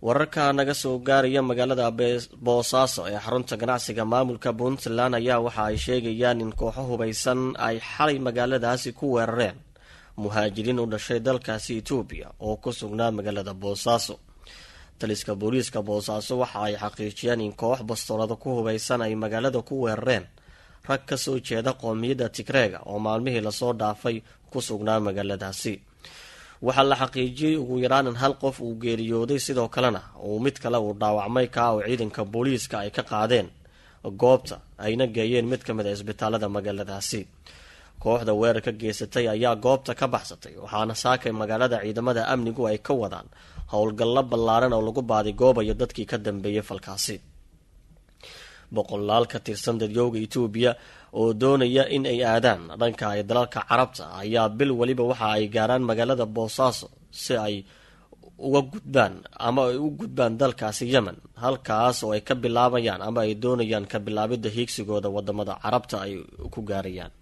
wararka naga soo gaaraya magaalada Boosaaso ee xarunta ganacsiga maamulka Puntland ayaa waxa ay sheegayaan in kooxo hubeysan ay xalay magaaladaasi ku weerareen muhaajiriin u dhashay dalkaasi Itoobiya oo ku sugnaa magaalada Boosaaso. taliska booliiska Boosaaso waxa ay xaqiijiyeen in koox bastoolada ku hubeysan ay magaalada ku weerareen rag ka soo jeeda qoomiyadda Tigreega oo maalmihii la soo dhaafay ku sugnaa magaaladaasi. waxaa la xaqiijiyay ugu yaraan in hal qof uu geeriyooday sidoo kalena uu mid kale uu dhaawacmay ka oo ciidanka booliiska ay ka qaadeen goobta ayna geeyeen mid kamid ah isbitaalada magaaladaasi. kooxda weerarka geysatay ayaa goobta ka baxsatay waxaana saakay magaalada ciidamada amnigu ay ka wadaan howlgallo ballaaran oo lagu baadigoobayo dadkii ka dambeeyay falkaasi. boqolaal ka tirsan dadyooga Itoobiya oo doonaya in ay aadaan dhanka ay dalalka Carabta ayaa bil waliba waxa ay gaaraan magaalada Boosaaso si ay uga gudbaan dalkaasi Yemen, halkaas oo ay ka bilaabayaan ama ay doonayaan ka bilaabida hiigsigooda wadamada Carabta ay ku gaarayaan.